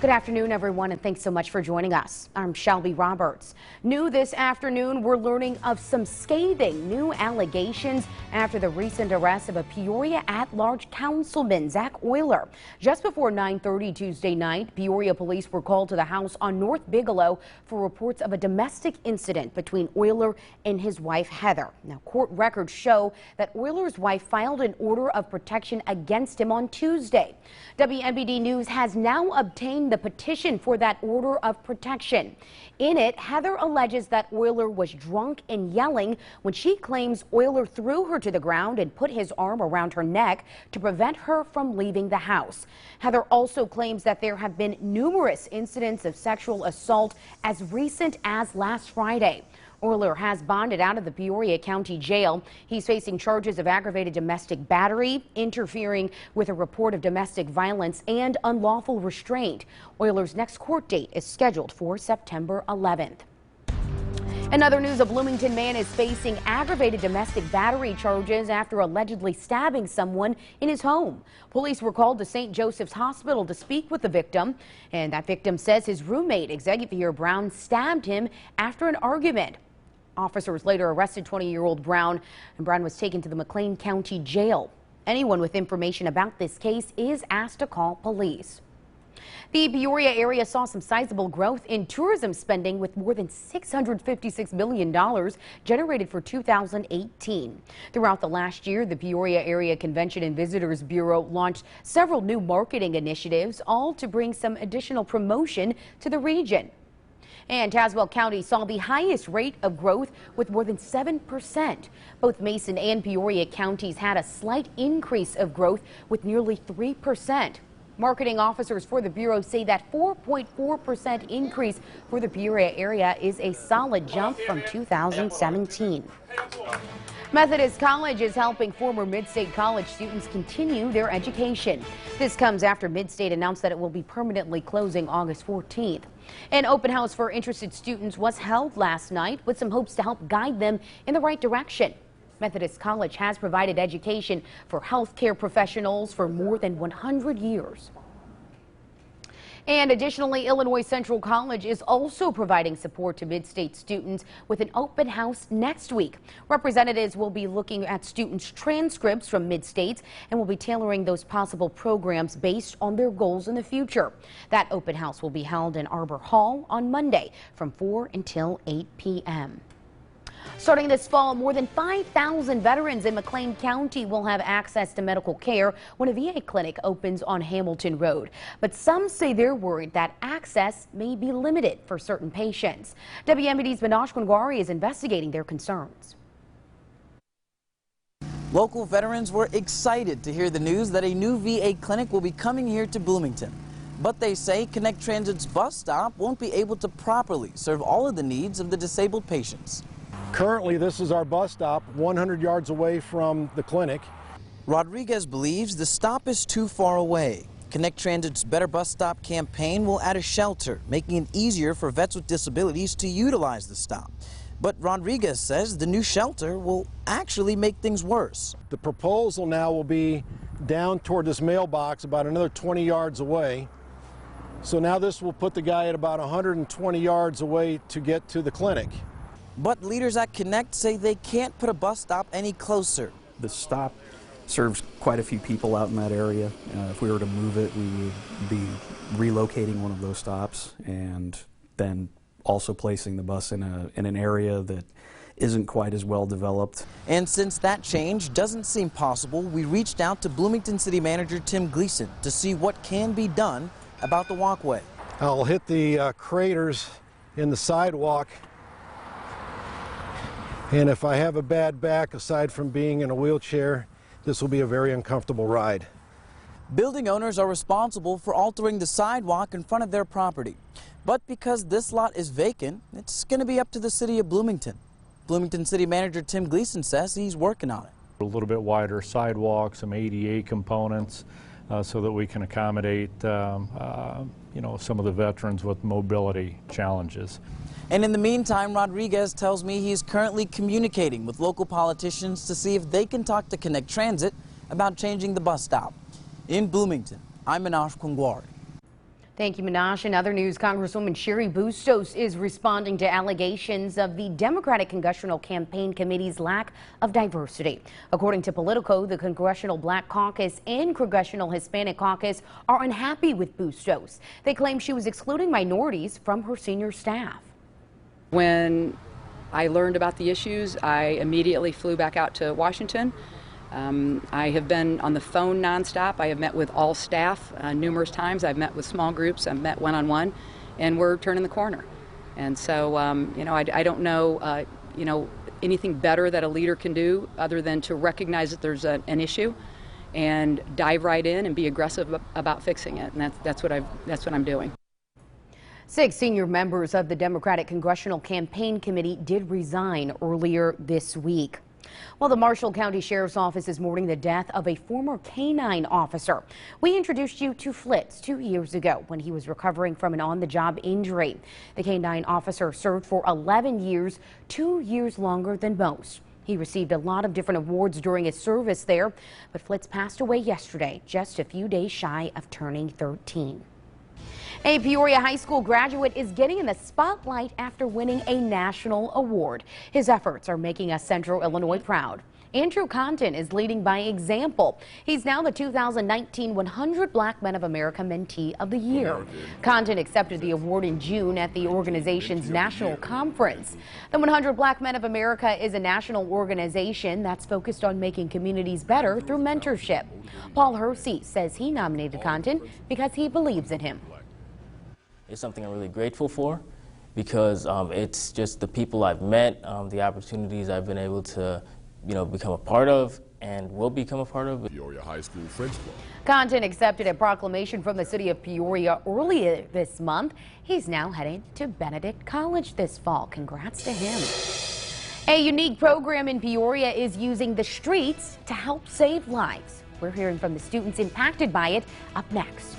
Good afternoon, everyone, and thanks so much for joining us. I'm Shelby Roberts. New this afternoon, we're learning of some scathing new allegations after the recent arrest of a Peoria at-large councilman, Zach Oyler. Just before 9:30 Tuesday night, Peoria police were called to the house on North Bigelow for reports of a domestic incident between Oyler and his wife, Heather. Now, court records show that Oyler's wife filed an order of protection against him on Tuesday. WMBD News has now obtained the petition for that order of protection. In it, Heather alleges that Oyler was drunk and yelling when she claims Oyler threw her to the ground and put his arm around her neck to prevent her from leaving the house. Heather also claims that there have been numerous incidents of sexual assault as recent as last Friday. Oyler has bonded out of the Peoria County Jail. He's facing charges of aggravated domestic battery, interfering with a report of domestic violence, and unlawful restraint. Oyler's next court date is scheduled for September 11th. In other news, a Bloomington man is facing aggravated domestic battery charges after allegedly stabbing someone in his home. Police were called to St. Joseph's Hospital to speak with the victim, and that victim says his roommate, Xavier Brown, stabbed him after an argument. Officers later arrested 20-year-old Brown, and Brown was taken to the McLean County Jail. Anyone with information about this case is asked to call police. The Peoria area saw some sizable growth in tourism spending with more than $656 million generated for 2018. Throughout the last year, the Peoria Area Convention and Visitors Bureau launched several new marketing initiatives, all to bring some additional promotion to the region. And Tazewell County saw the highest rate of growth with more than 7%. Both Mason and Peoria counties had a slight increase of growth with nearly 3%. Marketing officers for the Bureau say that 4.4% increase for the Peoria area is a solid jump from 2017. Methodist College is helping former Mid-State College students continue their education. This comes after Mid-State announced that it will be permanently closing August 14th. An open house for interested students was held last night with some hopes to help guide them in the right direction. Methodist College has provided education for healthcare professionals for more than 100 years. And additionally, Illinois Central College is also providing support to Mid-State students with an open house next week. Representatives will be looking at students' transcripts from Mid-States and will be tailoring those possible programs based on their goals in the future. That open house will be held in Arbor Hall on Monday from 4 until 8 p.m. Starting this fall, more than 5,000 veterans in McLean County will have access to medical care when a VA clinic opens on Hamilton Road. But some say they're worried that access may be limited for certain patients. WMBD's Manoj Kungwari is investigating their concerns. Local veterans were excited to hear the news that a new VA clinic will be coming here to Bloomington. But they say Connect Transit's bus stop won't be able to properly serve all of the needs of the disabled patients. Currently, this is our bus stop 100 yards away from the clinic. Rodriguez believes the stop is too far away. Connect Transit's Better Bus Stop campaign will add a shelter, making it easier for vets with disabilities to utilize the stop. But Rodriguez says the new shelter will actually make things worse. The proposal now will be down toward this mailbox about another 20 yards away. So now this will put the guy at about 120 yards away to get to the clinic. But leaders at Connect say they can't put a bus stop any closer. The stop serves quite a few people out in that area. If we were to move it, we would be relocating one of those stops and then also placing the bus in an area that isn't quite as well developed. And since that change doesn't seem possible, we reached out to Bloomington City Manager Tim Gleason to see what can be done about the walkway. I'll hit the craters in the sidewalk. And if I have a bad back, aside from being in a wheelchair, this will be a very uncomfortable ride. Building owners are responsible for altering the sidewalk in front of their property. But because this lot is vacant, it's going to be up to the city of Bloomington. Bloomington City Manager Tim Gleason says he's working on it. A little bit wider sidewalk, some ADA components, so that we can accommodate some of the veterans with mobility challenges. And in the meantime, Rodriguez tells me he's currently communicating with local politicians to see if they can talk to Connect Transit about changing the bus stop. In Bloomington, I'm Manoj Kungwari. Thank you, Minash. In other news, Congresswoman Cheri Bustos is responding to allegations of the Democratic Congressional Campaign Committee's lack of diversity. According to Politico, the Congressional Black Caucus and Congressional Hispanic Caucus are unhappy with Bustos. They claim she was excluding minorities from her senior staff. When I learned about the issues, I immediately flew back out to Washington. I have been on the phone nonstop. I have met with all staff numerous times. I've met with small groups. I've met one-on-one, and we're turning the corner. And so, I don't know, anything better that a leader can do other than to recognize that there's an issue and dive right in and be aggressive about fixing it. And that's what I'm doing. 6 senior members of the Democratic Congressional Campaign Committee did resign earlier this week. Well, the Marshall County Sheriff's Office is mourning the death of a former K-9 officer. We introduced you to Flitz 2 years ago when he was recovering from an on-the-job injury. The K-9 officer served for 11 years, 2 years longer than most. He received a lot of different awards during his service there, but Flitz passed away yesterday, just a few days shy of turning 13. A Peoria High School graduate is getting in the spotlight after winning a national award. His efforts are making us Central Illinois proud. Andrew Compton is leading by example. He's now the 2019 100 Black Men of America Mentee of the Year. Compton accepted the award in June at the organization's national conference. The 100 Black Men of America is a national organization that's focused on making communities better through mentorship. Paul Hersey says he nominated Compton because he believes in him. It's something I'm really grateful for because it's just the people I've met, the opportunities I've been able to, become a part of and will become a part of. Peoria High School French Club. Compton accepted a proclamation from the city of Peoria earlier this month. He's now heading to Benedict College this fall. Congrats to him. A unique program in Peoria is using the streets to help save lives. We're hearing from the students impacted by it up next.